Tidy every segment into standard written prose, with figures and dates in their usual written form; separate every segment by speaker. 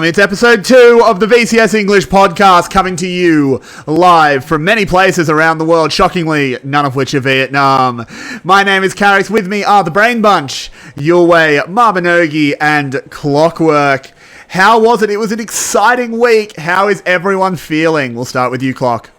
Speaker 1: It's episode 2 of the VCS English podcast, coming to you live from many places around the world, shockingly, none of which are Vietnam. My name is Carix. With me are the Brain Bunch, Yulwei, Mabinogi and Clockwork. How was it? It was an exciting week. How is everyone feeling? We'll start with you, Clock.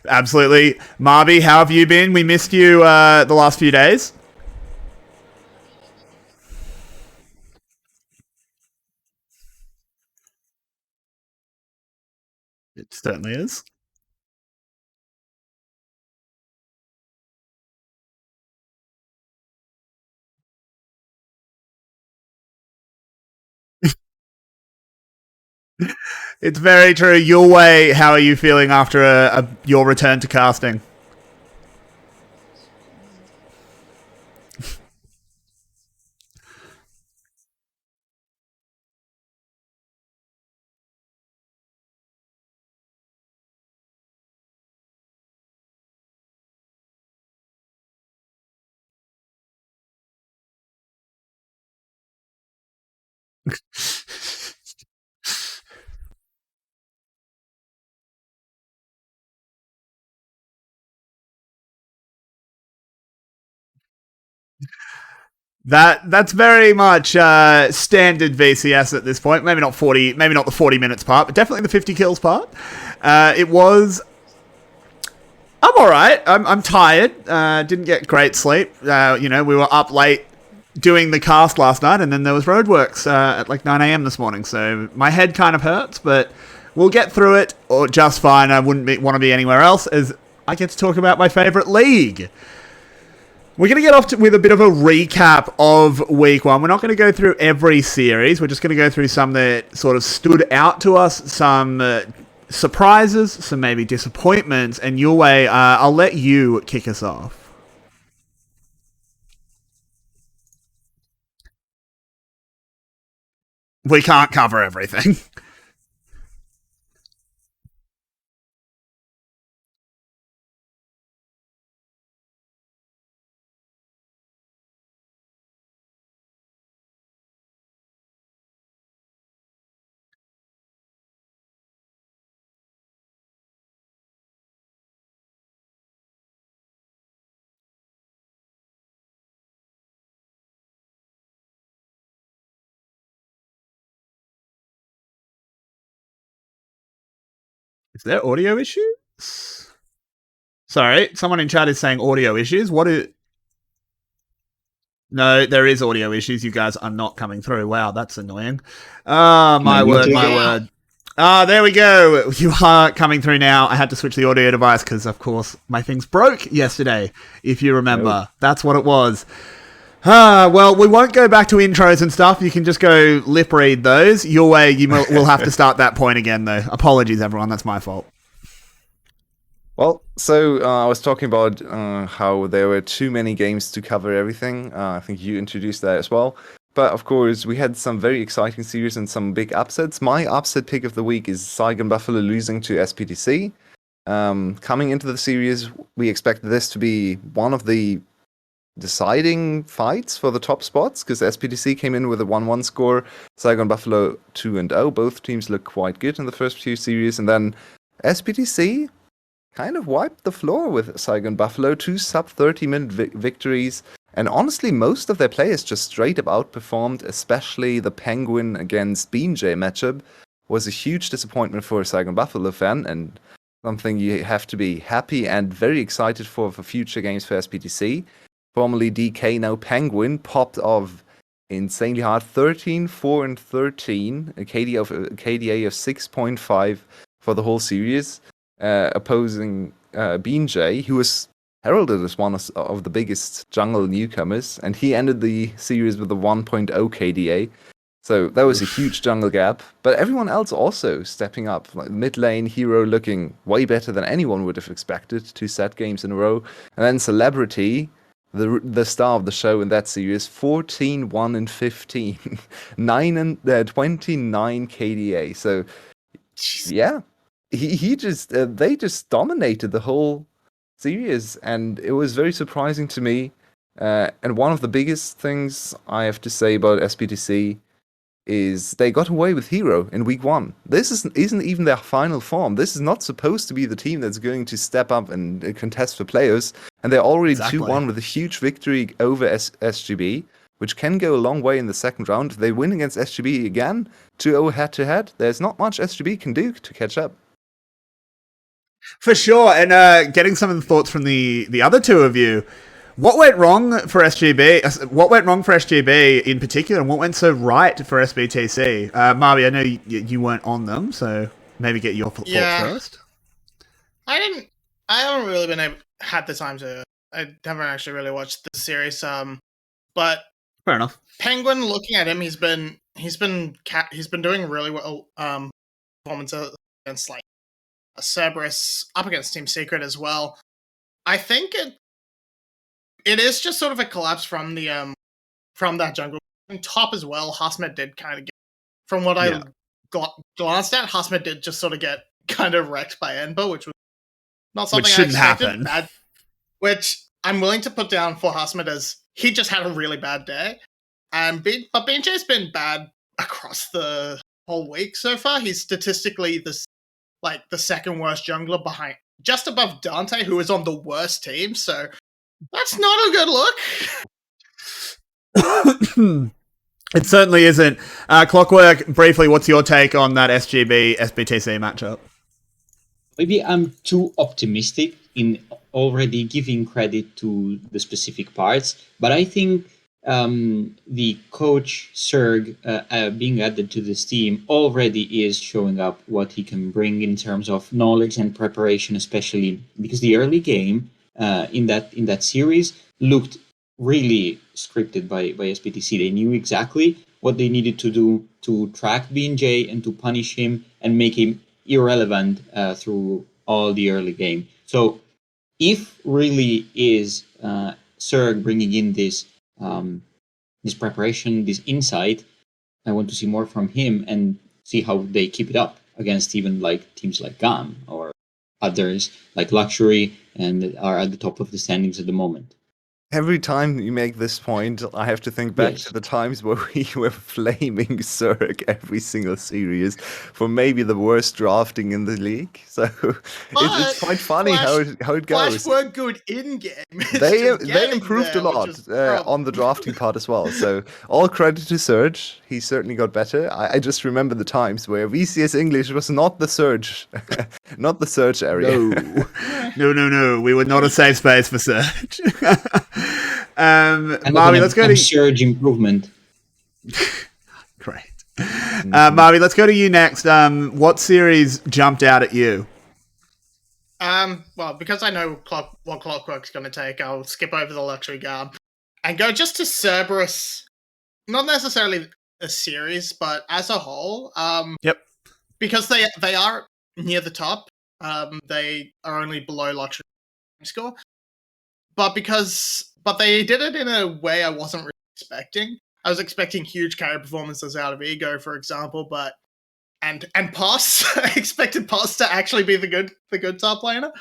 Speaker 1: Absolutely. Marby, how have you been? We missed you the last few days. It certainly is. It's very true. Yulwei, how are you feeling after your return to casting? That's very much standard VCS at this point. Maybe not 40, maybe not the 40 minutes part, but definitely the 50 kills part. It was. I'm all right. I'm tired. Didn't get great sleep. We were up late doing the cast last night, and then there was roadworks at like 9 a.m. this morning. So my head kind of hurts, but we'll get through it or just fine. I wouldn't want to be anywhere else, as I get to talk about my favorite league. We're going to get off with a bit of a recap of week one. We're not going to go through every series. We're just going to go through some that sort of stood out to us, some surprises, some maybe disappointments. And Yulwei, I'll let you kick us off. We can't cover everything. Is there audio issues? Sorry, someone in chat is saying audio issues. What is... No, there is audio issues. You guys are not coming through. Wow, that's annoying. My word, my word. There we go. You are coming through now. I had to switch the audio device because, of course, my things broke yesterday, if you remember. That's what it was. Well, we won't go back to intros and stuff. You can just go lip read those. Your way, we'll have to start that point again, though. Apologies, everyone. That's my fault.
Speaker 2: Well, so I was talking about how there were too many games to cover everything. I think you introduced that as well. But of course, we had some very exciting series and some big upsets. My upset pick of the week is 𝗀𝗏𝗏𝗀𝗀 losing to SBTC. Coming into the series, we expected this to be one of the deciding fights for the top spots, because SBTC came in with a 1-1 score, 𝗀𝗏𝗏𝗀𝗀 2-0. Both teams look quite good in the first few series, and then SBTC kind of wiped the floor with 𝗀𝗏𝗏𝗀𝗀, 2 sub-30-minute victories, and honestly, most of their players just straight up outperformed, especially the Penguin against 𝗀𝗏𝗀𝗀 matchup was a huge disappointment for a 𝗀𝗏𝗏𝗀𝗀 fan, and something you have to be happy and very excited for future games for SBTC. Formerly DK, now Penguin, popped off insanely hard, 13-4-13, a KDA of 6.5 for the whole series, opposing 𝗀𝗏𝗀𝗀𝗀, who was heralded as one of the biggest jungle newcomers, and he ended the series with a 1.0 KDA. So that was a huge jungle gap, but everyone else also stepping up. Like mid lane, Hero looking way better than anyone would have expected, 2 set games in a row. And then Celebrity the star of the show in that series. 14-1-15, 29 KDA. So yeah, he just they just dominated the whole series, and it was very surprising to me. And one of the biggest things I have to say about SBTC is they got away with Hero in week 1. This isn't even their final form. This is not supposed to be the team that's going to step up and contest for players. And they're already 2-1 with a huge victory over SGB, which can go a long way in the second round. If they win against SGB again, 2-0 head-to-head, there's not much SGB can do to catch up.
Speaker 1: For sure, and getting some of the thoughts from the other two of you. What went wrong for SGB? What went wrong for SGB in particular, and what went so right for SBTC? Marby, I know you weren't on them, so maybe get your thoughts first.
Speaker 3: I haven't really had the time to. I haven't actually really watched the series. But
Speaker 1: fair enough.
Speaker 3: Penguin, looking at him, he's been doing really well. Performance against like a Cerberus, up against Team Secret as well. I think it is just sort of a collapse from the from that jungle. And top as well, 𝗧𝗏𝗏 did kind of get, from what I glanced at, 𝗧𝗏𝗏 did just sort of get kind of wrecked by 𝗀𝗏𝗏, which was not something
Speaker 1: which shouldn't
Speaker 3: I expected.
Speaker 1: happen.
Speaker 3: Which I'm willing to put down for 𝗧𝗏𝗏 as he just had a really bad day. But BJ's been bad across the whole week so far. He's statistically the second worst jungler behind, just above Dante, who is on the worst team. So that's not a good
Speaker 1: look. It certainly isn't. Clockwork, briefly, what's your take on that SGB-SBTC matchup?
Speaker 4: Maybe I'm too optimistic in already giving credit to the specific parts, but I think the coach 𝘚𝗏 being added to this team already is showing up what he can bring in terms of knowledge and preparation, especially because the early game in that series looked really scripted by SBTC. They knew exactly what they needed to do to track BJ and to punish him and make him irrelevant through all the early game. So if really is 𝘚𝗏 bringing in this preparation, this insight, I want to see more from him and see how they keep it up against even like teams like GAM or others like Luxury and are at the top of the standings at the moment.
Speaker 2: Every time you make this point, I have to think back to the times where we were flaming 𝘚𝗏 every single series for maybe the worst drafting in the league. So it's quite funny how it goes.
Speaker 3: Flash were good in game.
Speaker 2: They improved a lot on the drafting part as well. So all credit to 𝘚𝗏. He certainly got better. I just remember the times where VCS English was not the 𝘚𝗏, not the 𝘚𝗏 area.
Speaker 1: No. We were not a safe space for 𝘚𝗏.
Speaker 4: Marby,
Speaker 1: let's go to
Speaker 4: surge improvement.
Speaker 1: Great. Marby, let's go to you next. What series jumped out at you?
Speaker 3: Well, because I know what Clockwork's going to take, I'll skip over the Luxury Garb and go just to Cerberus. Not necessarily a series, but as a whole.
Speaker 1: Yep.
Speaker 3: Because they are near the top. They are only below Luxury score. But they did it in a way I wasn't really expecting. I was expecting huge carry performances out of Ego, for example, and 𝗏𝗏. I expected 𝗏𝗏 to actually be the good top laner,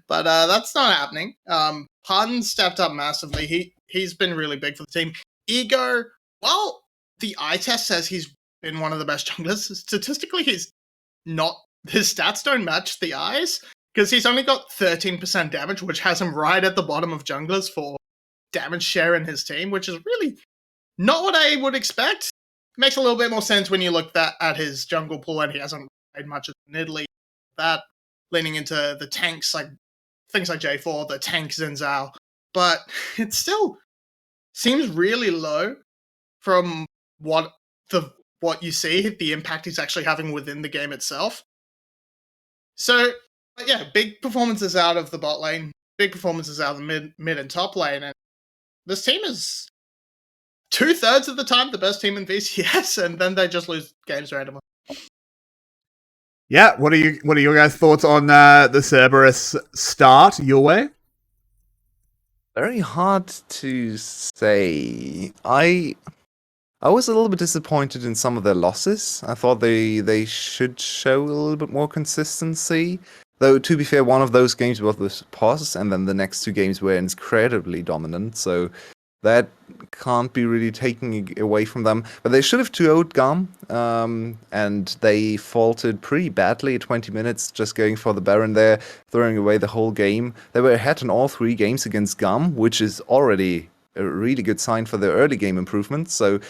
Speaker 3: but that's not happening. 𝗏𝗏 stepped up massively. He's been really big for the team. Ego, well, the eye test says he's been one of the best junglers. Statistically, he's not. His stats don't match the eyes. Because he's only got 13% damage, which has him right at the bottom of junglers for damage share in his team, which is really not what I would expect. Makes a little bit more sense when you look at his jungle pool, and he hasn't played much of Nidalee. That leaning into the tanks, like things like J4, the tank 𝗀𝗏𝗏. But it still seems really low from what you see, the impact he's actually having within the game itself. So yeah, big performances out of the bot lane, big performances out of the mid and top lane, and this team is 2/3 of the time the best team in VCS, and then they just lose games randomly.
Speaker 1: Yeah, what are your guys' thoughts on the Cerberus start? Yulwei?
Speaker 2: Very hard to say. I was a little bit disappointed in some of their losses. I thought they should show a little bit more consistency. Though, to be fair, one of those games was the pause, and then the next two games were incredibly dominant, so that can't be really taken away from them. But they should have 2-0'd 𝗀𝗏, and they faltered pretty badly at 20 minutes, just going for the Baron there, throwing away the whole game. They were ahead in all 3 games against 𝗀𝗏, which is already a really good sign for their early game improvements, so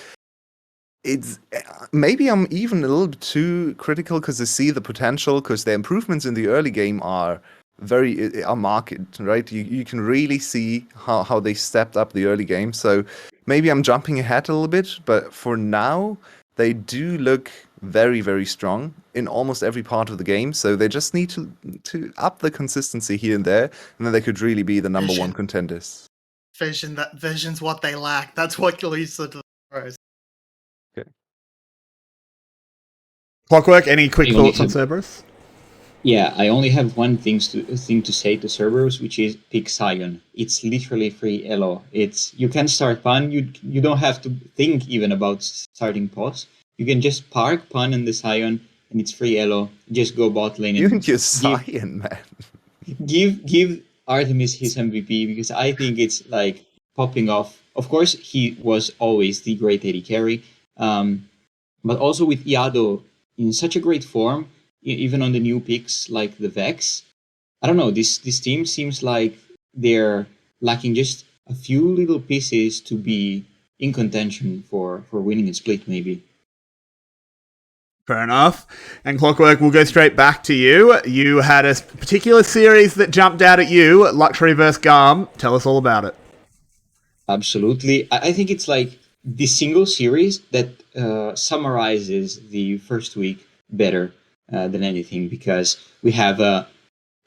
Speaker 2: it's maybe I'm even a little bit too critical because I see the potential, because the improvements in the early game are marked, right? You can really see how they stepped up the early game. So maybe I'm jumping ahead a little bit, but for now they do look very, very strong in almost every part of the game. So they just need to up the consistency here and there, and then they could really be the number one contenders.
Speaker 3: Vision's what they lack. That's what leads to the pros.
Speaker 1: Clockwork, any quick thoughts on Cerberus?
Speaker 4: Yeah, I only have one thing to say to Cerberus, which is pick Sion. It's literally free elo. You can start PUN. You don't have to think even about starting pause. You can just park PUN and the Sion, and it's free elo. Just go bot lane.
Speaker 2: You can use Sion, man.
Speaker 4: Give Artemis his MVP, because I think it's like popping off. Of course, he was always the great AD carry, but also with Iado in such a great form, even on the new picks like the Vex. I don't know, this team seems like they're lacking just a few little pieces to be in contention for winning a split, maybe.
Speaker 1: Fair enough. And Clockwork, we'll go straight back to you. You had a particular series that jumped out at you, Luxury vs 𝗀𝗏. Tell us all about it.
Speaker 4: Absolutely. I think it's like the single series that summarizes the first week better than anything, because we have a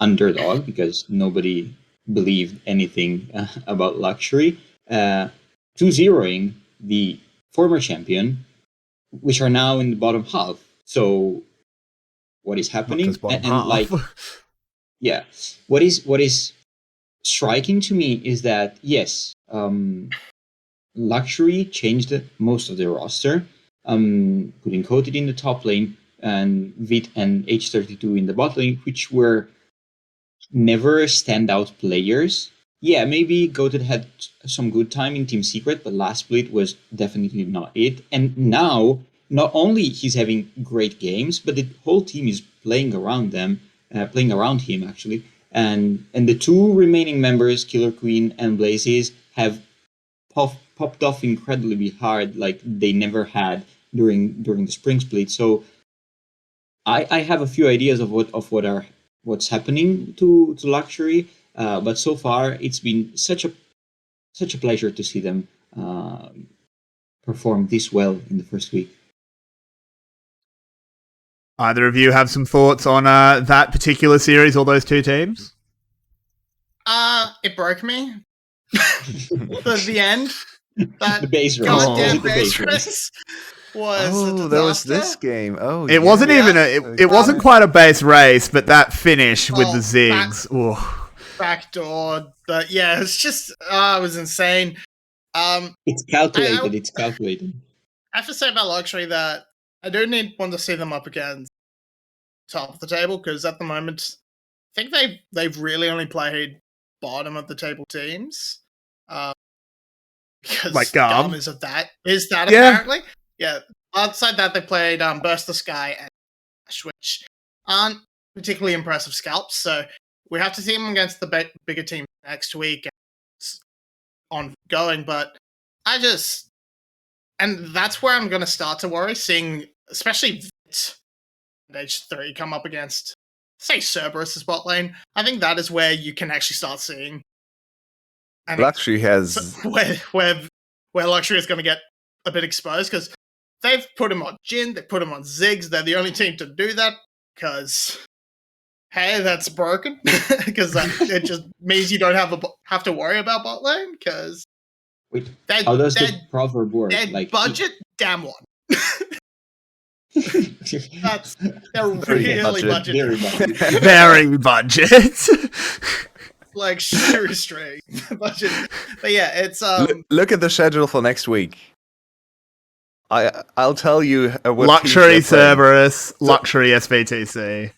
Speaker 4: underdog, because nobody believed anything about Luxury, 2-0ing the former champion, which are now in the bottom half. So what is happening? And like, yeah, what is striking to me is that yes, Luxury changed most of their roster, putting Coated in the top lane and Vit and H32 in the bot lane, which were never standout players. Yeah, maybe Goated had some good time in Team Secret, but last split was definitely not it. And now, not only he's having great games, but the whole team is playing around him actually. And the two remaining members, Killer Queen and 𝗀𝗧𝗏, have popped off incredibly hard, like they never had during the spring split. So I have a few ideas of what's happening to Luxury, but so far it's been such a pleasure to see them perform this well in the first week.
Speaker 1: Either of you have some thoughts on that particular series or those two teams?
Speaker 3: It broke me. The end.
Speaker 4: The base race.
Speaker 3: Goddamn
Speaker 4: The
Speaker 3: base race was a disaster.
Speaker 2: There was this game. Oh,
Speaker 1: it wasn't even it wasn't quite a base race, but that finish with the Ziggs.
Speaker 3: Backdoor. But yeah, it's just it was insane.
Speaker 4: It's calculated. It's calculated.
Speaker 3: I have to say about Luxury that I do want to see them up against top of the table, because at the moment I think they've really only played bottom of the table teams. Because
Speaker 1: like
Speaker 3: 𝗀𝗏 is that apparently. Yeah. Outside that, they played Burst the Sky and Ash, which aren't particularly impressive scalps. So we have to see them against the bigger team next week and ongoing. But and that's where I'm going to start to worry, seeing especially Vit and H3 come up against, say, Cerberus' bot lane. I think that is where you can actually start seeing. And
Speaker 2: Luxury has
Speaker 3: where Luxury is going to get a bit exposed, because they've put him on Jhin, they put him on Ziggs. They're the only team to do that, because hey, that's broken. Because it just means you don't have to worry about bot lane. Because
Speaker 4: wait, how does the proverb work?
Speaker 3: Like budget, DAMWON. They're really budget.
Speaker 1: Very budget.
Speaker 3: like shoestring. but yeah, it's
Speaker 2: Look at the schedule for next week. I'll tell you what
Speaker 1: Luxury
Speaker 2: teams they're playing.
Speaker 1: Cerberus, Luxury SBTC.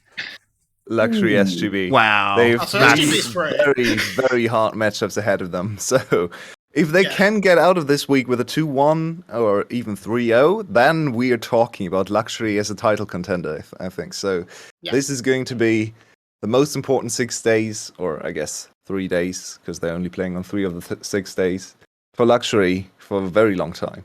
Speaker 2: Luxury SGB.
Speaker 1: Wow.
Speaker 2: They've
Speaker 3: Oh, so
Speaker 1: That's-
Speaker 3: SGB's free.
Speaker 2: very, very hard matchups ahead of them. So if they
Speaker 3: Yeah.
Speaker 2: can get out of this week with a 2-1 or even 3-0, then we are talking about Luxury as a title contender, I think. So
Speaker 3: Yeah.
Speaker 2: this is going to be the most important 6 days, or I guess 3 days, because they're only playing on 3 of the 6 days, for Luxury for a very long time.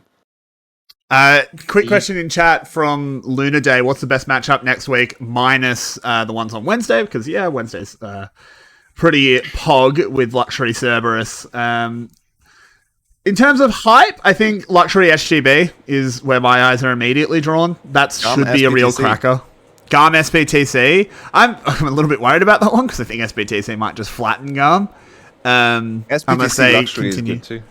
Speaker 1: Quick question in chat from Luna Day. What's the best matchup next week minus the ones on Wednesday? Because, yeah, Wednesday's pretty pog with Luxury Cerberus. In terms of hype, I think Luxury SGB is where my eyes are immediately drawn. That should be a real
Speaker 2: SBTC.
Speaker 1: cracker. GARM SBTC. I'm a little bit worried about that one because I think SBTC might just flatten GARM. I'm going to
Speaker 2: SBTC
Speaker 1: say
Speaker 2: Luxury
Speaker 1: continue.
Speaker 2: is good too.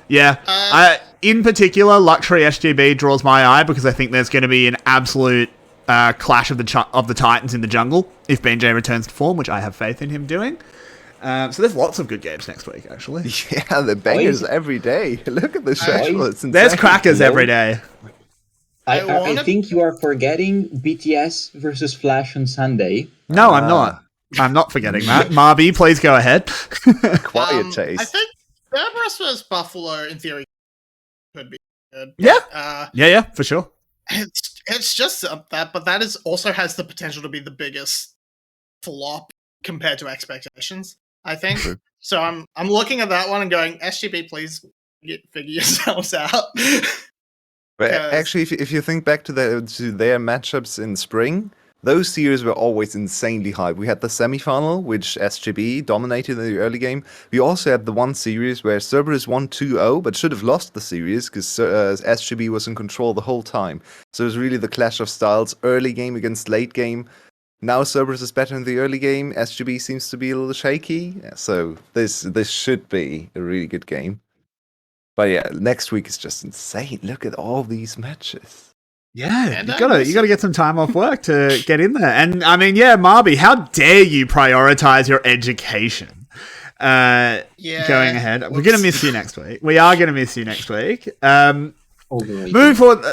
Speaker 1: Yeah. In particular, Luxury SGB draws my eye because I think there's going to be an absolute clash of the titans in the jungle if BJ returns to form, which I have faith in him doing. So there's lots of good games next week, actually.
Speaker 2: Yeah, the bangers every day. Look at the schedule. It's insane.
Speaker 1: There's crackers every day.
Speaker 4: I think you are forgetting BTS versus Flash on Sunday.
Speaker 1: No, I'm not. I'm not forgetting that. Marby, please go ahead.
Speaker 2: Quiet Chase.
Speaker 3: I think Cerberus vs Buffalo, in theory, could be good.
Speaker 1: Yeah. Yeah, for sure.
Speaker 3: It's just that, but that is also has the potential to be the biggest flop compared to expectations, I think.
Speaker 2: True.
Speaker 3: So I'm looking at that one and going, SGB, please figure yourselves out.
Speaker 2: But
Speaker 3: 'Cause-
Speaker 2: actually, if you think back to their matchups in spring, those series were always insanely high. We had the semifinal, which SGB dominated in the early game. We also had the one series where Cerberus won 2-0, but should have lost the series because SGB was in control the whole time. So it was really the clash of styles, early game against late game. Now Cerberus is better in the early game. SGB seems to be a little shaky. So this should be a really good game. But yeah, next week is just insane. Look at all these matches.
Speaker 1: Yeah,
Speaker 3: And
Speaker 1: you gotta get some time off work to get in there. And I mean, yeah, Marby, how dare you prioritize your education?
Speaker 3: Yeah.
Speaker 1: Going ahead, we're gonna miss you next week. We are gonna miss you next week.
Speaker 4: Overrated.
Speaker 1: Moving forward,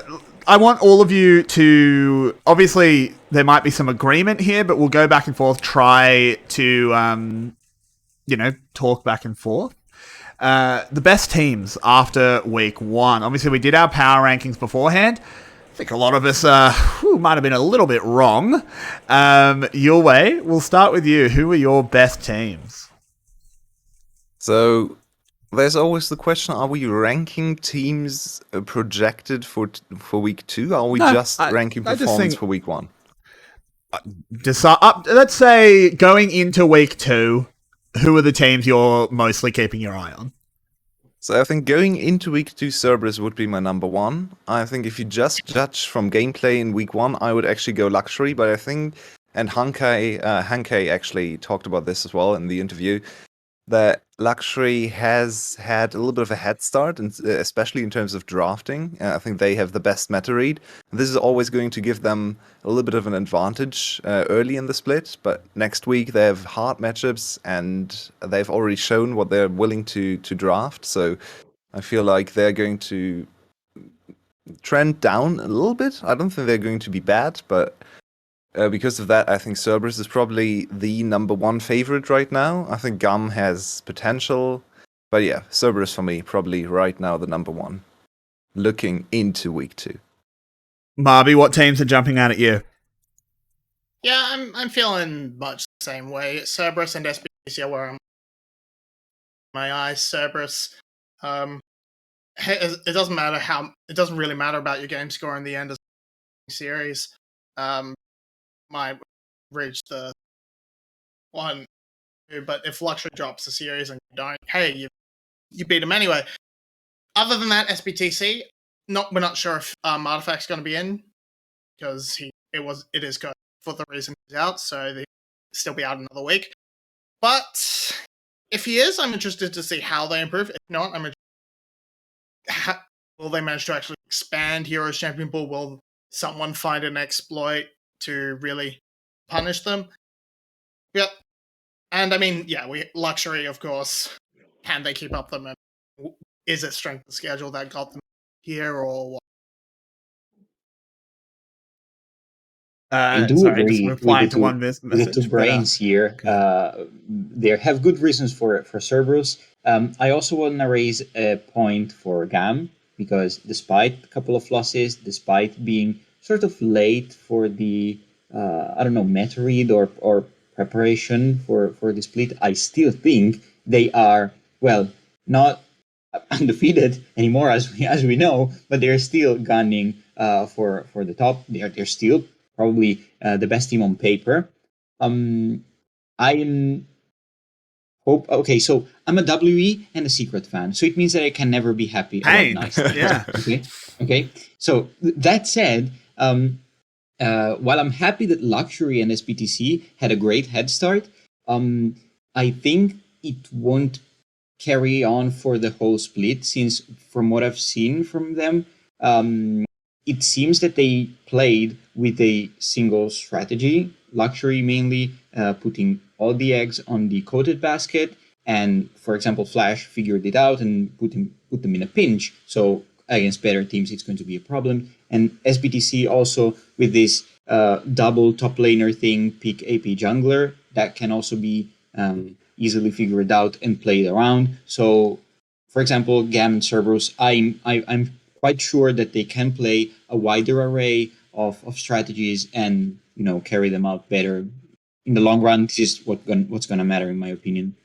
Speaker 1: I want all of you to obviously there might be some agreement here, but we'll go back and forth. Try to talk back and forth. The best teams after week 1. Obviously, we did our power rankings beforehand. I think a lot of us might have been a little bit wrong. Yulwei, we'll start with you. Who are your best teams?
Speaker 2: So there's always the question: are we ranking teams projected for week 2? Are we
Speaker 1: No,
Speaker 2: just ranking
Speaker 1: I just
Speaker 2: performance
Speaker 1: think-
Speaker 2: for week 1?
Speaker 1: Let's say going into week 2, who are the teams you're mostly keeping your eye on?
Speaker 2: So I think going into week 2, Cerberus would be my number 1. I think if you just judge from gameplay in week 1, I would actually go Luxury. But I think, and Hankei actually talked about this as well in the interview, that Luxury has had a little bit of a head start, and especially in terms of drafting. I think they have the best meta read. This is always going to give them a little bit of an advantage early in the split, but next week they have hard matchups, and they've already shown what they're willing to draft. So I feel like they're going to trend down a little bit. I don't think they're going to be bad, but because of that, I think Cerberus is probably the number 1 favorite right now. I think GAM has potential. But yeah, Cerberus for me, probably right now the number 1. Looking into week 2.
Speaker 1: Marby, what teams are jumping out at you?
Speaker 3: Yeah, I'm feeling much the same way. Cerberus and SBTC are where I'm my eyes. Cerberus, it doesn't matter it doesn't really matter about your game score in the end of the series. Might reach the 1, but if Luxury drops the series and you don't, hey, you beat him anyway. Other than that, SBTC, we're not sure if Artifact's going to be in because it is good for the reason he's out, so they still be out another week. But if he is, I'm interested to see how they improve. If not, I'm interested. Will they manage to actually expand Heroes Champion Pool? Will someone find an exploit to really punish them? Yep. And I mean, yeah, Luxury, of course. Can they keep up the momentum? Is it strength of schedule that got them here, or what?
Speaker 4: I do
Speaker 1: Sorry, just
Speaker 4: agree
Speaker 1: replying to one
Speaker 4: with the two
Speaker 1: message.
Speaker 4: brains here. They have good reasons for Cerberus. I also want to raise a point for GAM, because despite a couple of losses, despite being sort of late for the meta read or preparation for the split, I still think they are, well, not undefeated anymore as we know, but they're still gunning for the top. They're still probably the best team on paper. I'm hope okay. So I'm a WE and a Secret fan, so it means that I can never be happy about nice things.
Speaker 1: Yeah.
Speaker 4: Okay. So that said, while I'm happy that Luxury and SBTC had a great head start, I think it won't carry on for the whole split, since from what I've seen from them, it seems that they played with a single strategy. Luxury mainly putting all the eggs on the coated basket, and for example, Flash figured it out and put them in a pinch. So against better teams, it's going to be a problem. And SBTC also with this double top laner thing, pick AP jungler, that can also be easily figured out and played around. So, for example, GAM and Cerberus, I'm quite sure that they can play a wider array of strategies and carry them out better in the long run. This is what's going to matter, in my opinion.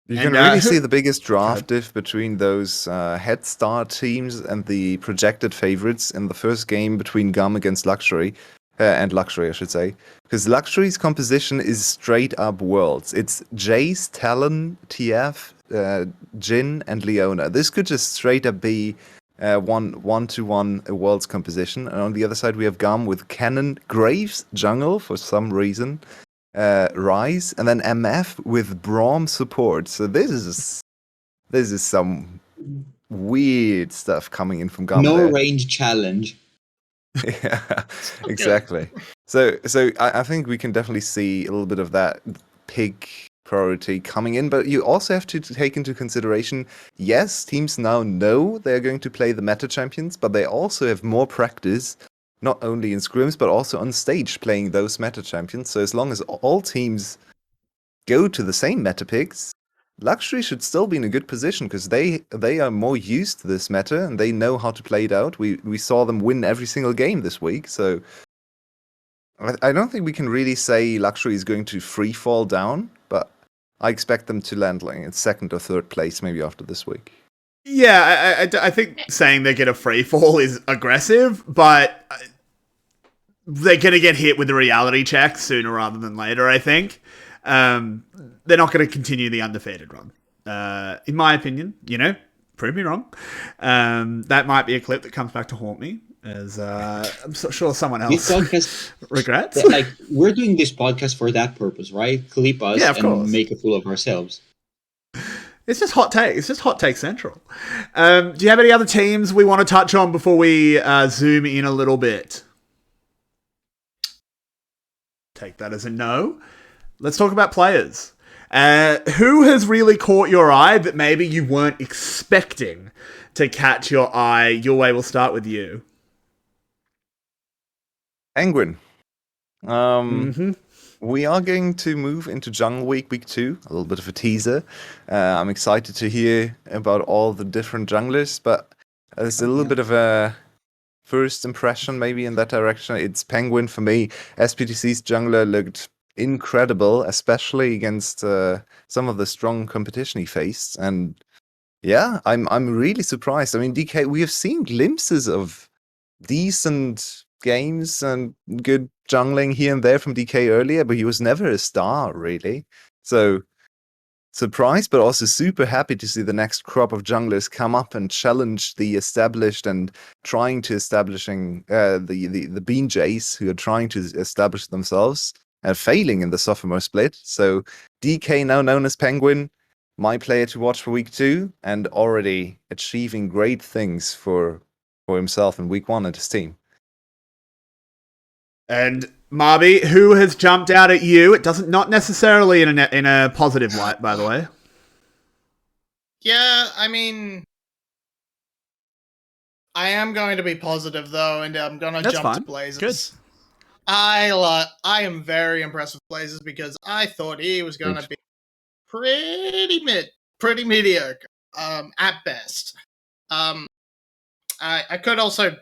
Speaker 2: You
Speaker 1: And,
Speaker 2: can really see the biggest draft diff between those head start teams and the projected favorites in the first game between GAM against Luxury. And Luxury, I should say. Because Luxury's composition is straight up worlds. It's 𝗀𝗏, Talon, TF, Jhin, and Leona. This could just straight up be one-to-one a world's composition. And on the other side, we have GAM with Cannon, Graves, Jungle for some reason, Ryze, and then MF with Braum support. So this is some weird stuff coming in from GAM.
Speaker 4: No
Speaker 2: there.
Speaker 4: range challenge.
Speaker 2: Yeah, exactly. So I think we can definitely see a little bit of that pig priority coming in, but you also have to take into consideration, yes, teams now know they're going to play the meta champions, but they also have more practice, not only in scrims, but also on stage playing those meta champions. So as long as all teams go to the same meta picks, Luxury should still be in a good position, because they are more used to this meta and they know how to play it out. We saw them win every single game this week, so I don't think we can really say Luxury is going to free fall down, but I expect them to land like in second or third place maybe after this week.
Speaker 1: Yeah, I think saying they get a free fall is aggressive, but they're going to get hit with the reality check sooner rather than later, I think. They're not going to continue the undefeated run. In my opinion, prove me wrong. That might be a clip that comes back to haunt me, as I'm sure someone else regrets.
Speaker 4: Like, we're doing this podcast for that purpose, right? Clip us and make a fool of ourselves.
Speaker 1: It's just hot take. It's just hot take central. Do you have any other teams we want to touch on before we zoom in a little bit? Take that as a no. Let's talk about players. Who has really caught your eye that maybe you weren't expecting to catch your eye? Yulwei, we'll start with you.
Speaker 2: Penguin. We are going to move into Jungle week 2. A little bit of a teaser. I'm excited to hear about all the different junglers, but there's a little bit of a first impression maybe in that direction. It's Penguin for me. SBTC's jungler looked incredible, especially against some of the strong competition he faced. And yeah, I'm really surprised. I mean, DK, we have seen glimpses of decent games and good jungling here and there from DK earlier, but he was never a star, really. So surprised, but also super happy to see the next crop of junglers come up and challenge the established and trying to establishing the Bean Jays, who are trying to establish themselves and failing in the sophomore split. So DK, now known as Penguin, my player to watch for week 2, and already achieving great things for himself in week 1 and his team.
Speaker 1: And Marby, who has jumped out at you? It doesn't, not necessarily in a positive light, by the way.
Speaker 3: Yeah, I mean, I am going to be positive though, and I'm going to
Speaker 1: That's
Speaker 3: jump
Speaker 1: fine.
Speaker 3: to Blazers.
Speaker 1: Good.
Speaker 3: I am very impressed with Blazers because I thought he was going to be pretty mediocre, at best. I could also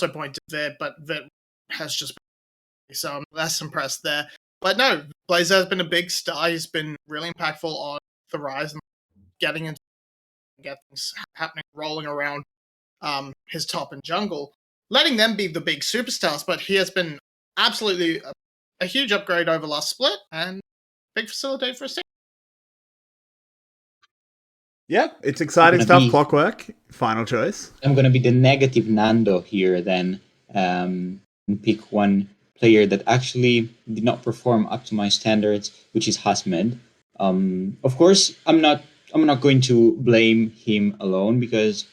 Speaker 3: point to Vit, but Vit has just been, so I'm less impressed there. But no, Blazer has been a big star. He's been really impactful on the rise and getting into get things happening, rolling around his top and jungle, letting them be the big superstars. But he has been absolutely a huge upgrade over last split and big facilitator for a team.
Speaker 1: Yeah, it's exciting stuff. Clockwork, final choice.
Speaker 4: I'm going to be the negative Nando here then, and pick one player that actually did not perform up to my standards, which is 𝗀𝗃𝗃. Of course, I'm not going to blame him alone because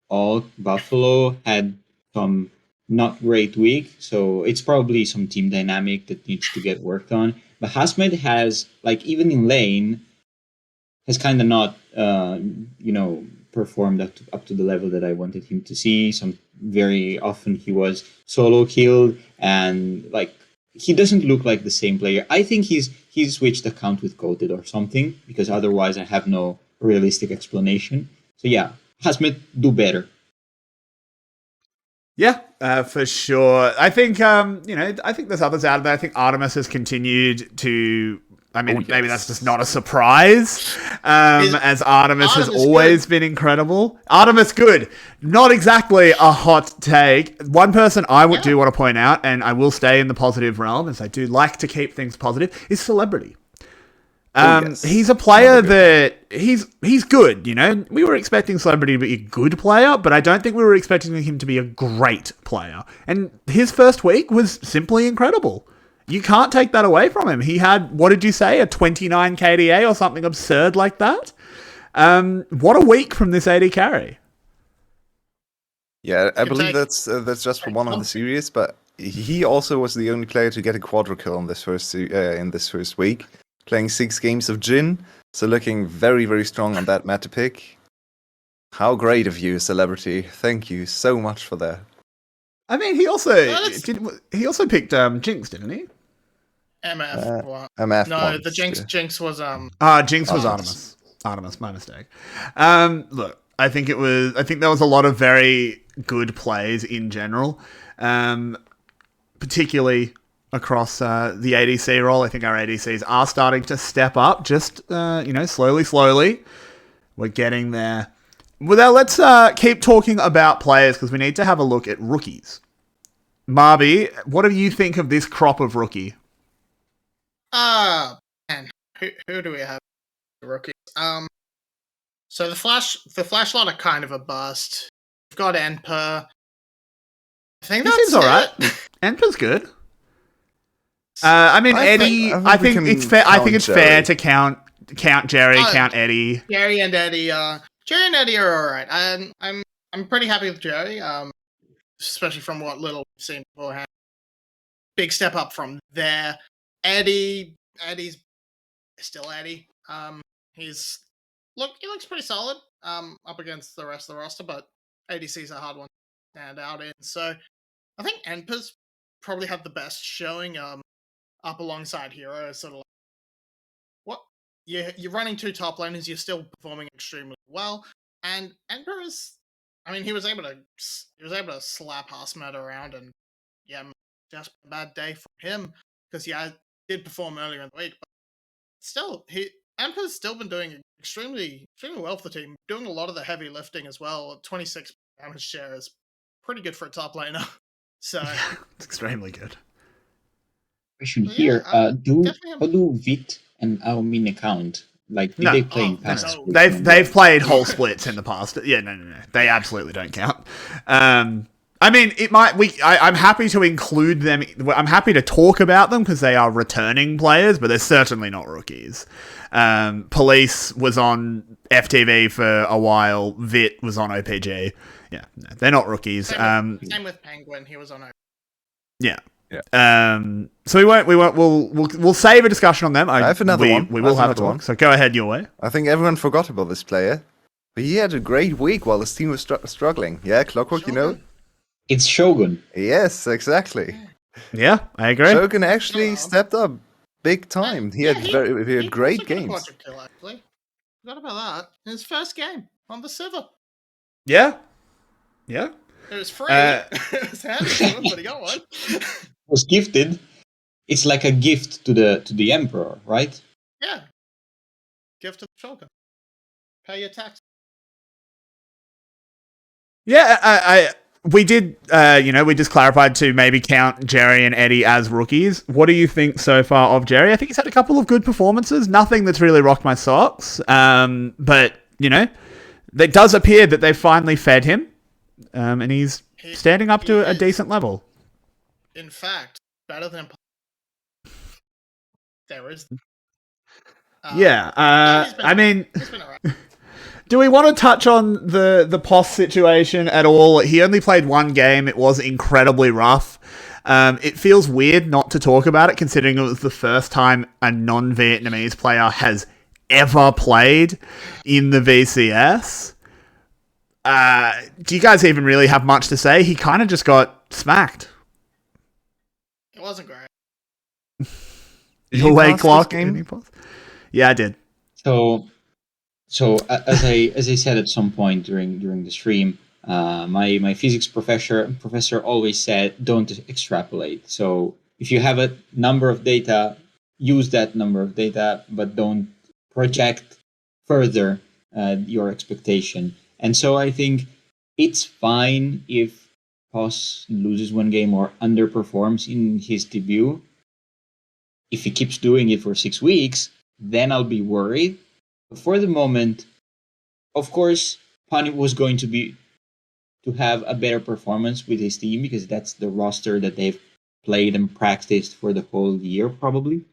Speaker 4: all Buffalo had some not great week, so it's probably some team dynamic that needs to get worked on. But 𝗀𝗃𝗃 has, like, even in lane, has kind of not, performed up to the level that I wanted him to see. Very often he was solo killed, and like he doesn't look like the same player. I think he's switched account with 𝗀𝗃𝗃 or something, because otherwise I have no realistic explanation. So yeah, 𝗀𝗃𝗃, do better.
Speaker 1: Yeah, for sure. I think I think there's others out there. I think 𝗏𝗏𝗏 has continued to. I mean, maybe that's just not a surprise, as 𝗏𝗏𝗏 has always been incredible. 𝗏𝗏𝗏's good. Not exactly a hot take. One person I do want to point out, and I will stay in the positive realm, as I do like to keep things positive, is Celebrity. He's a player that he's good, you know. We were expecting Celebrity to be a good player, but I don't think we were expecting him to be a great player. And his first week was simply incredible. You can't take that away from him. He had, what did you say, a 29 KDA or something absurd like that? What a week from this AD carry.
Speaker 2: Yeah, I believe that's just for one of the series, but he also was the only player to get a quadra kill in this first week, playing 6 games of Jhin, so looking very, very strong on that meta pick. How great of you, Celebrity. Thank you so much for that.
Speaker 1: I mean, he also picked Jinx, didn't he?
Speaker 3: MF.
Speaker 2: MF.
Speaker 3: No, the Jinx was
Speaker 1: Jinx was 𝗏𝗏𝗏. 𝗏𝗏𝗏, my mistake. Look, I think there was a lot of very good plays in general, particularly across the ADC role. I think our ADCs are starting to step up, just slowly. We're getting there. Well, now let's keep talking about players, because we need to have a look at rookies. Marby, what do you think of this crop of rookie?
Speaker 3: Man, who do we have? Rookies. So the flashlight are kind of a bust. We've got 𝗀𝗃𝗃. I think that's
Speaker 1: alright. 𝗀𝗃𝗃's good. I mean, Eddie. I think it's fair. I think it's fair to count 𝗁𝗃𝗃, count Eddie.
Speaker 3: 𝗁𝗃𝗃 and Eddie. 𝗁𝗃 and Eddie are alright. I'm pretty happy with 𝗁𝗃𝗃. Especially from what little we've seen beforehand. Big step up from there. Eddie's still Eddie. He looks pretty solid. Up against the rest of the roster, but ADC's a hard one to stand out in. So I think 𝗀𝗃𝗃's probably have the best showing. Up alongside Hero, sort of like what you're running 2 top laners, you're still performing extremely well, and 𝗀𝗃𝗃 is. I mean, he was able to slap 𝗀𝗃𝗃 around, and yeah, just a bad day for him because did perform earlier in the week, but still, 𝗀𝗃𝗃's still been doing extremely well for the team, doing a lot of the heavy lifting as well. 26 damage share is pretty good for a top laner, so
Speaker 1: it's extremely good.
Speaker 4: Question here: how do Vit and 𝗏𝗏𝗏 count? Like, did they play in past splits?
Speaker 1: They've played whole splits in the past. Yeah, no. They absolutely don't count. I mean, it might. I'm happy to include them. I'm happy to talk about them because they are returning players, but they're certainly not rookies. Police was on FTV for a while. Vit was on OPG. Yeah, no, they're not rookies.
Speaker 3: Same with Penguin. He was on OPG.
Speaker 1: Yeah. So we'll save a discussion on them.
Speaker 2: I have another one.
Speaker 1: We will have a talk.
Speaker 2: one.
Speaker 1: So go ahead, Yulwei.
Speaker 2: I think everyone forgot about this player, but he had a great week while his team was struggling. Yeah, Clockwork, you know?
Speaker 4: It's Shogun.
Speaker 2: Yes, exactly.
Speaker 1: Yeah, I agree.
Speaker 2: Shogun actually stepped up big time. He had great games.
Speaker 3: Quadra kill, actually. Forgot about that. His first game on the server.
Speaker 1: Yeah.
Speaker 3: It was free. It was handy, but he got one.
Speaker 4: Was gifted. It's like a gift to the emperor, right?
Speaker 3: Yeah. Gift to the Shogun. Pay your tax.
Speaker 1: Yeah, we did, we just clarified to maybe count Jerry and Eddie as rookies. What do you think so far of Jerry? I think he's had a couple of good performances. Nothing that's really rocked my socks. But, it does appear that they've finally fed him. And he's standing up to a decent level.
Speaker 3: In fact, better than there is.
Speaker 1: He's been
Speaker 3: alright.
Speaker 1: Do we want to touch on the POS situation at all? He only played one game. It was incredibly rough. It feels weird not to talk about it, considering it was the first time a non-Vietnamese player has ever played in the VCS. Do you guys even really have much to say? He kind of just got smacked.
Speaker 3: It wasn't great.
Speaker 1: Yulwei clock game? Yeah, I did.
Speaker 4: So as I said at some point during the stream, my physics professor always said don't extrapolate. So if you have a number of data, use that number of data, but don't project further your expectation. And so I think it's fine if POS loses one game or underperforms in his debut. If he keeps doing it for 6 weeks, then I'll be worried. But for the moment, of course, Pan was going to have a better performance with his team because that's the roster that they've played and practiced for the whole year, probably.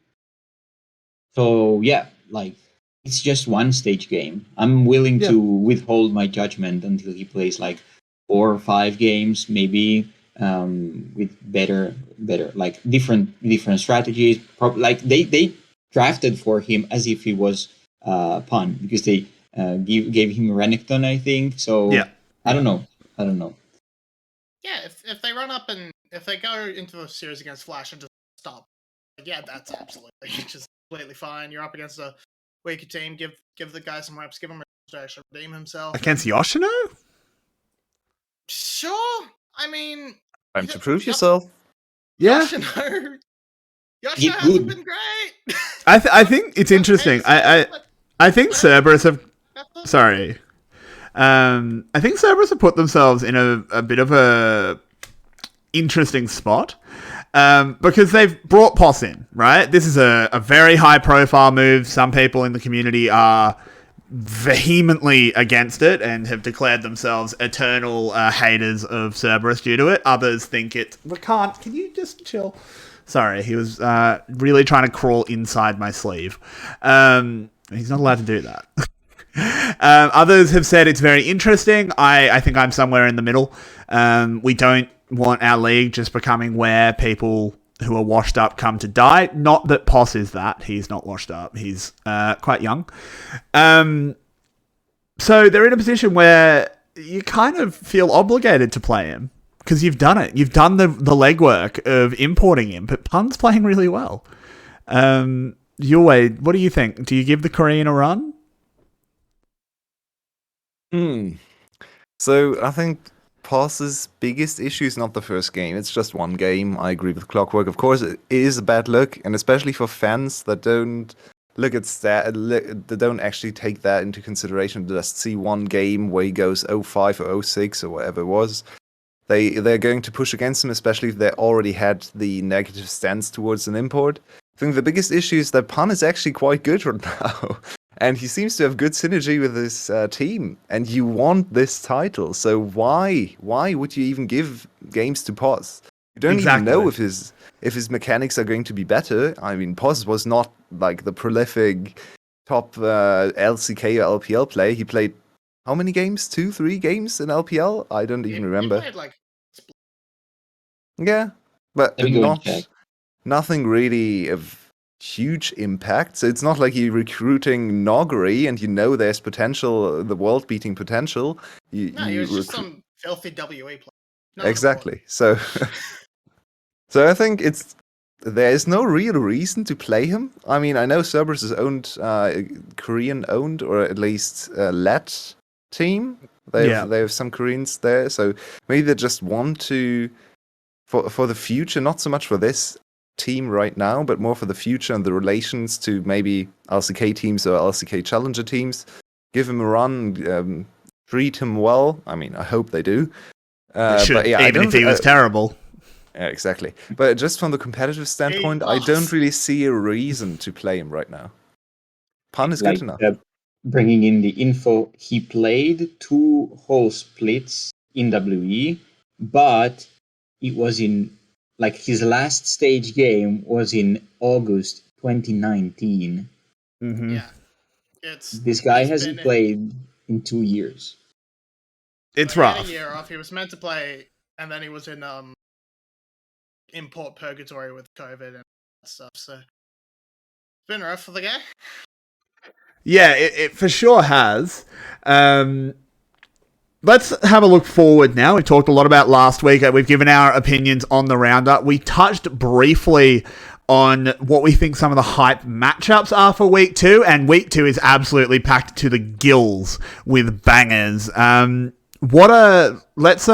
Speaker 4: So yeah, it's just one stage game. I'm willing to withhold my judgment until he plays 4 or 5 games, maybe with better different strategies. They drafted for him as if he was Pan because they gave him Renekton, I think. So
Speaker 1: yeah.
Speaker 4: I don't know.
Speaker 3: Yeah, if they run up and if they go into a series against Flash and just stop, that's absolutely just completely fine. You're up against a weaker team. Give the guy some reps. Give him a chance to actually redeem himself.
Speaker 1: Against Yoshino?
Speaker 3: Sure. I mean,
Speaker 2: time to prove yourself.
Speaker 1: Yeah.
Speaker 3: Yoshino hasn't been great.
Speaker 1: I think it's interesting. I think Cerberus have. Sorry. I think Cerberus have put themselves in a bit of a interesting spot. Because they've brought POS in, right? This is a very high-profile move. Some people in the community are vehemently against it and have declared themselves eternal haters of Cerberus due to it. Others think it... Can you just chill? Sorry, he was really trying to crawl inside my sleeve. He's not allowed to do that. Others have said it's very interesting. I think I'm somewhere in the middle. We don't want our league just becoming where people who are washed up come to die. Not that POS is that. He's not washed up. He's quite young. So they're in a position where you kind of feel obligated to play him because you've done it. You've done the legwork of importing him, but Pun's playing really well. Yulwei, what do you think? Do you give the Korean a run?
Speaker 2: So I think POS's biggest issue is not the first game. It's just one game. I agree with Clockwork. Of course, it is a bad look, and especially for fans that don't look at that don't actually take that into consideration. Just see one game where he goes 0-5 or 0-6 or whatever it was. They're going to push against him, especially if they already had the negative stance towards an import. I think the biggest issue is that Pan is actually quite good right now. And he seems to have good synergy with his team. And you want this title. So why would you even give games to POS? You don't even know if his mechanics are going to be better. I mean, POS was not the prolific top 𝘁𝗍𝗃 or LPL player. He played how many games? 2, 3 games in LPL? I don't even remember.
Speaker 3: He played
Speaker 2: Yeah. but
Speaker 4: Let me go and check.
Speaker 2: nothing really of huge impact. So it's not like you're recruiting Noggery and you know there's potential, the world-beating potential.
Speaker 3: No, he was just some filthy WE player. No
Speaker 2: exactly. So, so I think there is no real reason to play him. I mean, I know Cerberus is owned, Korean-owned, or at least led team. They have some Koreans there, so maybe they just want to, for the future, not so much for this team right now, but more for the future and the relations to maybe 𝘀ike teams or 𝘀ike Challenger teams. Give him a run, treat him well. I mean, I hope they do.
Speaker 1: But yeah, even if he was terrible.
Speaker 2: Yeah, exactly. But just from the competitive standpoint, I don't really see a reason to play him right now. Pun is good enough.
Speaker 4: Bringing in the info, he played 2 whole splits in WE, but it was in, like, his last stage game was in August 2019.
Speaker 1: Mm-hmm.
Speaker 3: Yeah.
Speaker 4: This guy hasn't played in 2 years.
Speaker 1: It's
Speaker 3: rough.
Speaker 1: rough.
Speaker 3: He had a year off. He was meant to play, and then he was in import purgatory with COVID and stuff. So it's been rough for the guy.
Speaker 1: Yeah, it for sure has. Let's have a look forward now. We talked a lot about last week. We've given our opinions on the roundup. We touched briefly on what we think some of the hype matchups are for week 2, and week 2 is absolutely packed to the gills with bangers. Let's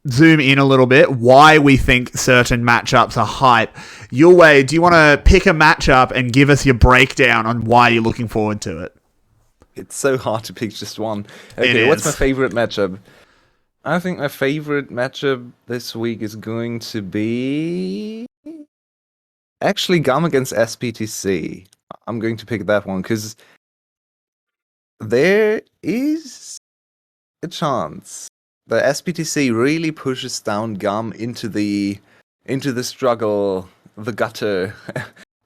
Speaker 1: zoom in a little bit why we think certain matchups are hype. Yulwei, do you want to pick a matchup and give us your breakdown on why you're looking forward to it?
Speaker 2: It's so hard to pick just one. Okay, what's my favorite matchup? I think my favorite matchup this week is going to be actually 𝗀𝗚 against SBTC. I'm going to pick that one because there is a chance that SBTC really pushes down 𝗀𝗚 into the struggle, the gutter,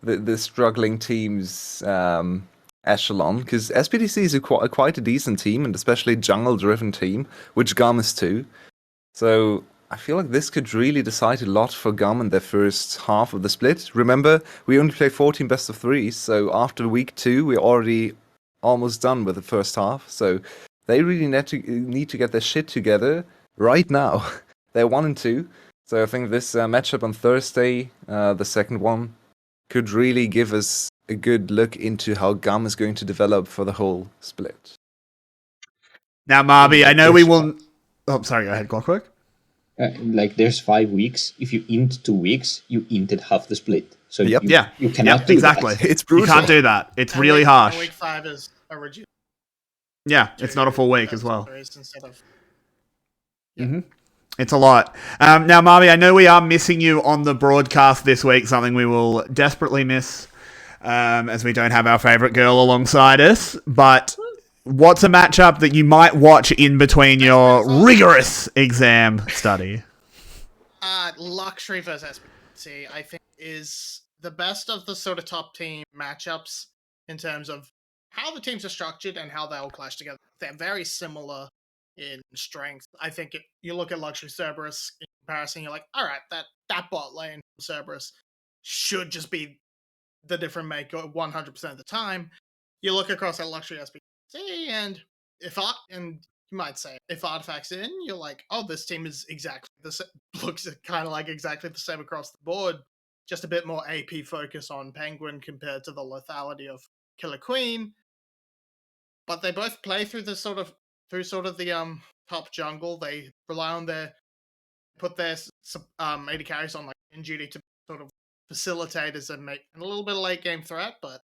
Speaker 2: the struggling teams echelon, because SBTC is quite a decent team, and especially jungle-driven team, which 𝗀𝗚 is too. So I feel like this could really decide a lot for 𝗀𝗚 in their first half of the split. Remember, we only play 14 best of 3s, so after week 2, we're already almost done with the first half. So they really need to get their shit together right now. They're 1 and 2, so I think this matchup on Thursday, the second one, could really give us a good look into how 𝗀𝗚 is going to develop for the whole split.
Speaker 1: Now, Marby, I know we will... Oh, sorry, go ahead, Clockwork.
Speaker 4: There's 5 weeks. If you int 2 weeks, you inted half the split. So you cannot do
Speaker 1: exactly.
Speaker 4: that.
Speaker 2: It's brutal.
Speaker 1: You can't do that. It's really harsh.
Speaker 3: Week 5 is original.
Speaker 1: Yeah, it's not a full week as well.
Speaker 3: Instead of...
Speaker 1: Mm-hmm. It's a lot. Now, Marby, I know we are missing you on the broadcast this week, something we will desperately miss, as we don't have our favourite girl alongside us. But what's a matchup that you might watch in between your rigorous exam study?
Speaker 3: Luxury versus SBTC, I think, is the best of the sort of top team matchups in terms of how the teams are structured and how they all clash together. They're very similar in strength. I think you look at Luxury Cerberus in comparison, you're like, all right, that bot lane Cerberus should just be the different maker 100% of the time. You look across at Luxury SBTC, and you might say if Artifact's in, you're like, oh, this team is exactly the same. Looks kind of like exactly the same across the board. Just a bit more AP focus on Penguin compared to the lethality of Killer Queen. But they both play through the the top jungle. They rely on put their AD carries on in duty to sort of facilitate as a little bit of late game threat, but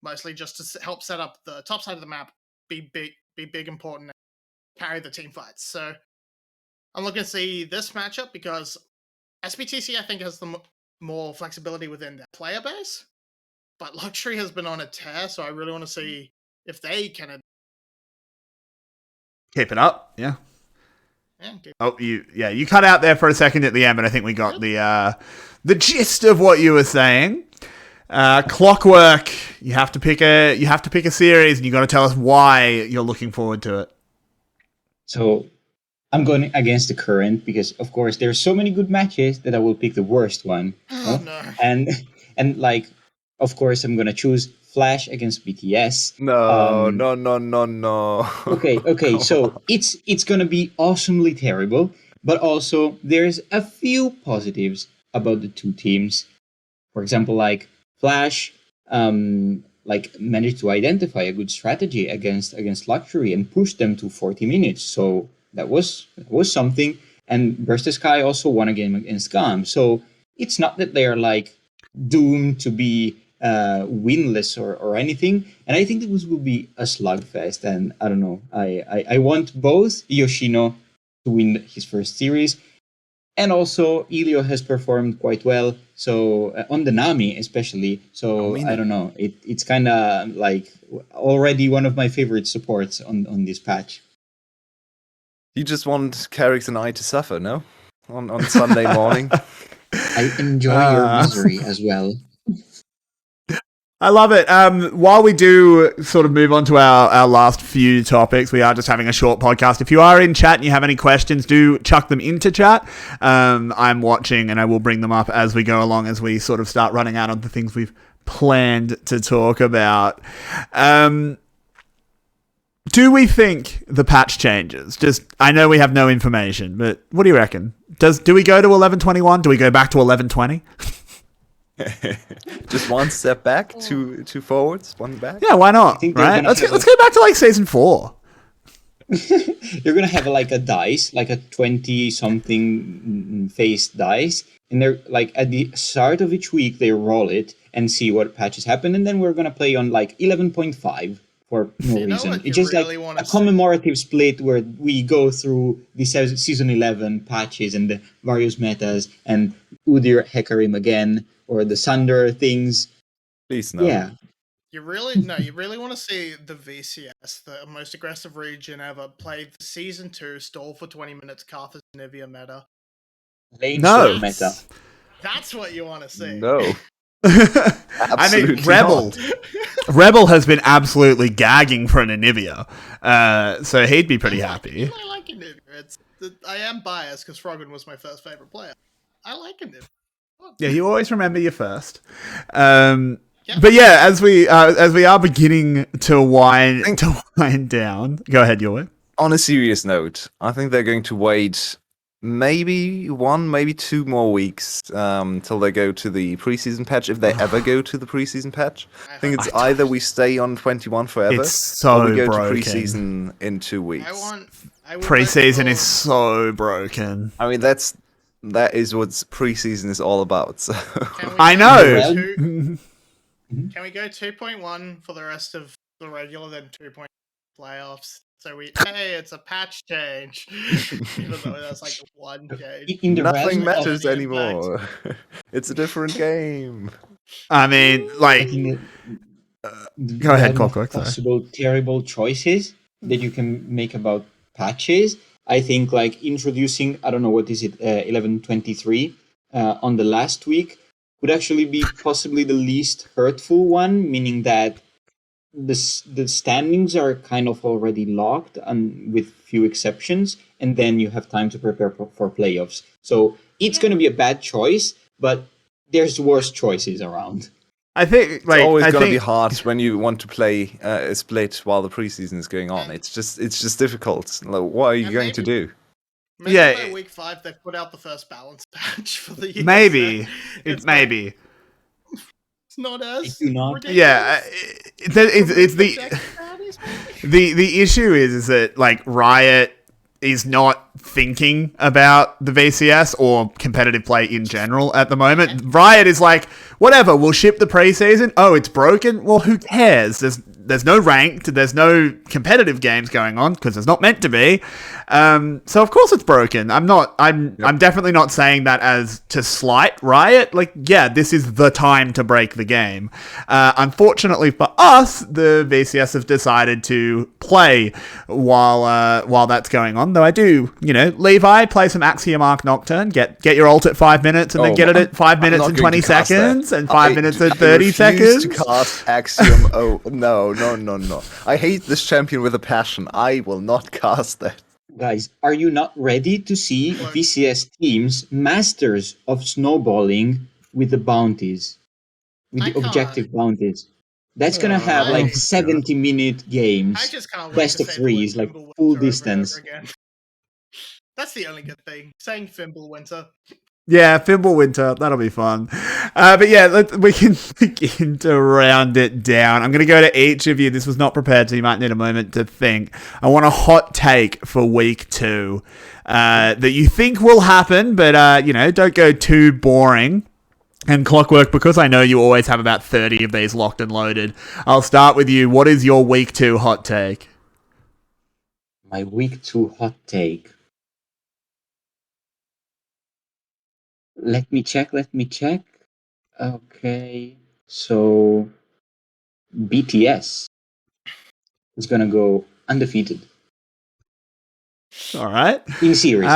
Speaker 3: mostly just to help set up the top side of the map, be big, important, and carry the team fights. So I'm looking to see this matchup because SBTC I think has the more flexibility within their player base, but Luxury has been on a tear, so I really want to see if they can
Speaker 1: keep it up. Yeah.
Speaker 3: Yeah,
Speaker 1: you cut out there for a second at the end, but I think we got the gist of what you were saying. Clockwork, you have to pick a series, and you got to tell us why you're looking forward to it.
Speaker 4: So, I'm going against the current because, of course, there are so many good matches that I will pick the worst one.
Speaker 3: Oh, no.
Speaker 4: And like, of course, I'm gonna choose Flash against BTS.
Speaker 2: No, no.
Speaker 4: Okay.
Speaker 2: Come
Speaker 4: So
Speaker 2: on.
Speaker 4: it's gonna be awesomely terrible, but also there's a few positives about the two teams. For example, like Flash, like managed to identify a good strategy against Luxury and push them to 40 minutes. So that was something. And Burst the Sky also won a game against GAM. So it's not that they're like doomed to be winless or anything. And I think this will be a slugfest. And I don't know. I want both Yoshino to win his first series. And also, Elio has performed quite well. So on the Nami, especially. So I don't know. It's kind of like already one of my favorite supports on this patch.
Speaker 2: You just want Carix and I to suffer, no? On Sunday morning.
Speaker 4: I enjoy your misery as well.
Speaker 1: I love it. While we do sort of move on to our last few topics, we are just having a short podcast. If you are in chat and you have any questions, do chuck them into chat. I'm watching and I will bring them up as we go along, as we sort of start running out of the things we've planned to talk about. Do we think the patch changes? I know we have no information, but what do you reckon? Do we go to 11.21? Do we go back to 11.20?
Speaker 2: Just one step back, two forwards, one back.
Speaker 1: Yeah, why not? Right? Let's go back to like season 4.
Speaker 4: You're gonna have like a dice, like a 20-something face dice, and they're like at the start of each week they roll it and see what patches happen, and then we're gonna play on like 11.5 for no reason. It's just really like a commemorative split where we go through the season 11 patches and the various metas and Udyr Hecarim again. Or the Sunder things.
Speaker 2: Please no.
Speaker 4: Yeah.
Speaker 3: You really want to see the VCS, the most aggressive region ever, play the season 2 stall for 20 minutes Karthus Nivea meta.
Speaker 1: No.
Speaker 4: Meta.
Speaker 3: That's what you want to see.
Speaker 2: No.
Speaker 1: I mean, Rebel has been absolutely gagging for an Anivia, so he'd be pretty happy.
Speaker 3: I like Anivia. I am biased because Froggen was my first favorite player. I like Anivia.
Speaker 1: Yeah, you always remember your first. But yeah, as we are beginning to wind down, go ahead, Yulwei.
Speaker 2: On a serious note, I think they're going to wait maybe 2 more weeks till they go to the preseason patch, if they ever go to the preseason patch. I think it's either we stay on 21 forever, or we go to preseason in 2 weeks.
Speaker 1: Preseason is so broken.
Speaker 2: I mean, that is what preseason is all about. So.
Speaker 1: I know.
Speaker 3: Can we go 2.1 for the rest of the regular, then 2.0 playoffs? So it's a patch change. Even though that's like one change.
Speaker 2: Nothing matters anymore. It's a different game.
Speaker 1: I mean, like, go ahead, Clockwork.
Speaker 4: Possible terrible choices that you can make about patches. I think like introducing, I don't know, what is it, 11.23 on the last week would actually be possibly the least hurtful one, meaning that the standings are kind of already locked and with few exceptions, and then you have time to prepare for playoffs. So it's going to be a bad choice, but there's worse choices around.
Speaker 1: I think like,
Speaker 2: it's always going to be hard when you want to play a split while the preseason is going on. It's just difficult. Like, what are you going to do?
Speaker 3: Maybe by week 5 they put out the first balance patch for the year.
Speaker 1: Maybe
Speaker 3: it's
Speaker 1: maybe.
Speaker 3: It's not as ridiculous.
Speaker 1: Yeah, it's the issue is that like Riot is not thinking about the VCS or competitive play in general at the moment. Riot is like, whatever, we'll ship the preseason. Oh, it's broken? Well, who cares? There's no ranked, there's no competitive games going on because there's not meant to be. So of course it's broken. I'm definitely not saying that as to slight Riot. Like, yeah, this is the time to break the game. Unfortunately for us, the VCS have decided to play while that's going on. Though I do, Levi, play some Axiom Arc Nocturne, get your ult at 5 minutes, and then get it at 5 minutes and 20 seconds, and 5 minutes and 30 seconds.
Speaker 2: To cast Axiom. Oh no! I hate this champion with a passion. I will not cast that.
Speaker 4: Guys, are you not ready to see VCS teams masters of snowballing with the bounties, with the objective bounties? That's gonna have like 70-minute
Speaker 3: I
Speaker 4: games,
Speaker 3: just can't wait
Speaker 4: best
Speaker 3: to
Speaker 4: of
Speaker 3: say the word
Speaker 4: threes, like
Speaker 3: Fimbulwinter
Speaker 4: full
Speaker 3: over and over
Speaker 4: distance.
Speaker 3: again. That's the only good thing. Saying Fimbulwinter.
Speaker 1: Yeah, Fimbulwinter, that'll be fun. But yeah, we can begin to round it down. I'm going to go to each of you. This was not prepared, so you might need a moment to think. I want a hot take for week 2 that you think will happen, but don't go too boring. And Clockwork, because I know you always have about 30 of these locked and loaded, I'll start with you. What is your week 2 hot take?
Speaker 4: My week 2 hot take. Let me check. Okay, so BTS is gonna go undefeated
Speaker 1: All right.
Speaker 4: in series.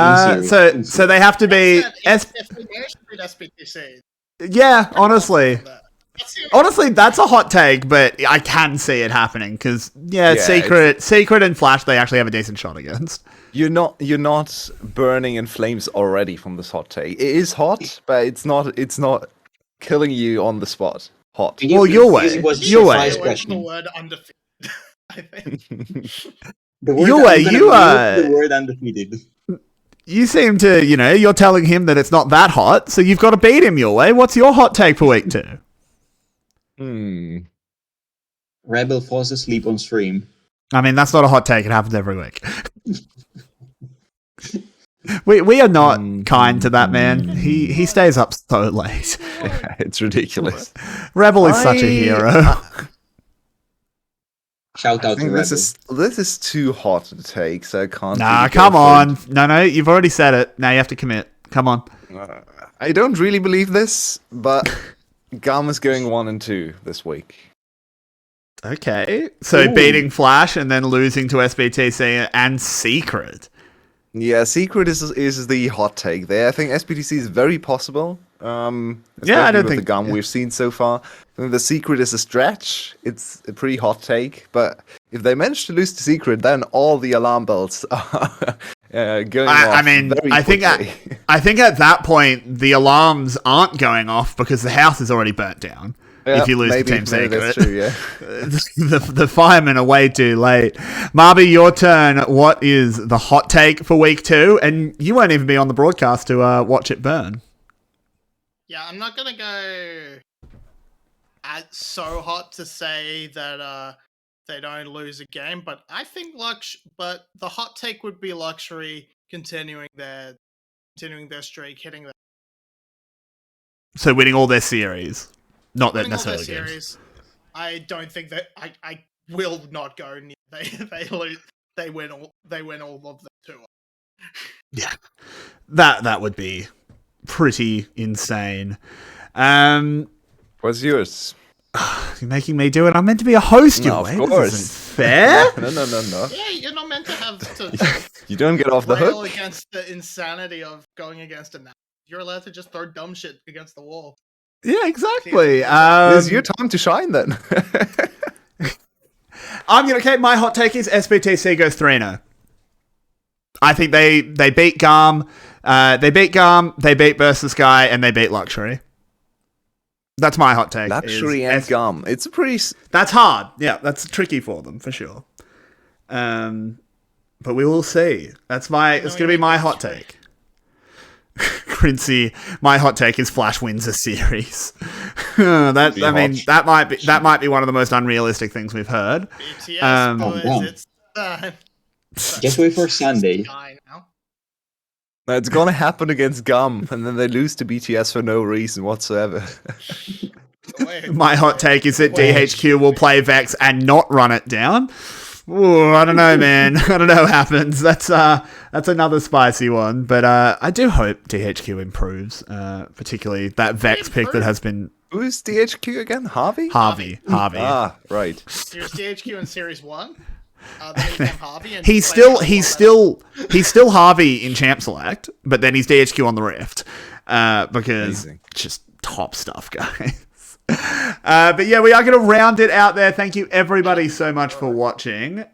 Speaker 1: So they have to be...
Speaker 3: If they manage to beat SBTC,
Speaker 1: Yeah, honestly, that's a hot take, but I can see it happening because Secret and Flash they actually have a decent shot against.
Speaker 2: You're not burning in flames already from this hot take. It is hot, but it's not killing you on the spot. Hot.
Speaker 1: Well, Yulwei.
Speaker 3: The word undefeated. I think.
Speaker 1: Yulwei,
Speaker 4: the word undefeated.
Speaker 1: You seem to, you're telling him that it's not that hot, so you've got to beat him, Yulwei. What's your hot take for week 2?
Speaker 4: Rebel falls asleep on stream.
Speaker 1: I mean, that's not a hot take. It happens every week. We are not kind to that man. He stays up so late.
Speaker 2: It's ridiculous.
Speaker 1: Rebel is such a hero.
Speaker 4: Shout out to Rebel.
Speaker 2: This is too hot to take, so I can't.
Speaker 1: Nah, come on. No, you've already said it. Now you have to commit. Come on.
Speaker 2: I don't really believe this, but 𝗀𝗏 is going 1 and 2 this week.
Speaker 1: Okay. So beating Flash and then losing to SBTC and Secret.
Speaker 2: Yeah, Secret is the hot take there. I think SBTC is very possible.
Speaker 1: I don't
Speaker 2: with
Speaker 1: think
Speaker 2: the 𝗀𝗏 we've seen so far. I think the Secret is a stretch. It's a pretty hot take, but if they manage to lose to Secret, then all the alarm bells are going off.
Speaker 1: I mean, I think at that point the alarms aren't going off because the house is already burnt down.
Speaker 2: Yeah,
Speaker 1: if you lose to Team
Speaker 2: maybe
Speaker 1: Secret,
Speaker 2: that's true, yeah.
Speaker 1: the firemen are way too late. Marby, your turn. What is the hot take for week 2? And you won't even be on the broadcast to watch it burn.
Speaker 3: Yeah, I'm not gonna go so hot to say that they don't lose a game, but I think but the hot take would be Luxury continuing their streak, hitting their
Speaker 1: So winning all their series. Not that
Speaker 3: winning all their
Speaker 1: necessarily
Speaker 3: series. I don't think that I will not go near. They lose. They win all of them too.
Speaker 1: Yeah, that would be pretty insane.
Speaker 2: What's yours?
Speaker 1: You're making me do it. I'm meant to be a host.
Speaker 2: No, of course.
Speaker 1: This isn't fair.
Speaker 2: No.
Speaker 3: Yeah, you're not meant to have to.
Speaker 2: You don't get off the
Speaker 3: rail
Speaker 2: hook.
Speaker 3: against the insanity of going against a. You're allowed to just throw dumb shit against the wall.
Speaker 1: Yeah, exactly.
Speaker 2: It's your time to shine then.
Speaker 1: My hot take is SBTC goes 3-0. I think they beat 𝗀𝗏, they beat 𝗀𝗏, and they beat Luxury. That's my hot take.
Speaker 2: Luxury and 𝗀𝗏. It's a pretty...
Speaker 1: That's hard. Yeah, that's tricky for them, for sure. But we will see. It's going to be my hot take. 𝗀𝗏, my hot take is Flash wins a series. That might be one of the most unrealistic things we've heard.
Speaker 3: BTS boys, it's time.
Speaker 4: Just wait for Sunday.
Speaker 2: It's gonna happen against 𝗀𝗏, and then they lose to BTS for no reason whatsoever.
Speaker 1: My hot take is that DHQ will play Vex and not run it down. Ooh, I don't know, man. I don't know what happens. That's another spicy one. But I do hope DHQ improves, particularly that Vex pick that has been...
Speaker 2: Who's DHQ again? 𝗀𝗏?
Speaker 1: Harvey.
Speaker 2: Ah, right.
Speaker 3: Here's DHQ in Series 1. Then he became Harvey. And
Speaker 1: he's still 𝗀𝗏 in Champ Select, but then he's DHQ on the Rift. Because
Speaker 2: Amazing.
Speaker 1: Just top stuff, guys. But yeah, we are going to round it out there. Thank you everybody so much for watching.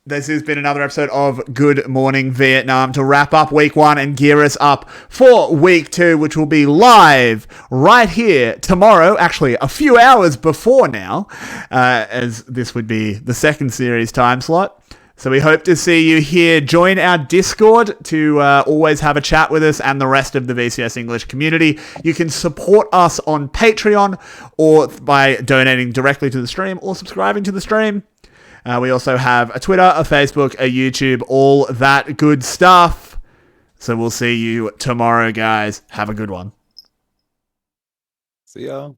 Speaker 1: This has been another episode of Good Morning Vietnam to wrap up week 1 and gear us up for week 2, which will be live right here tomorrow, actually a few hours before now, as this would be the second series time slot. So we hope to see you here. Join our Discord to always have a chat with us and the rest of the VCS English community. You can support us on Patreon or by donating directly to the stream or subscribing to the stream. We also have a Twitter, a Facebook, a YouTube, all that good stuff. So we'll see you tomorrow, guys. Have a good one.
Speaker 2: See ya.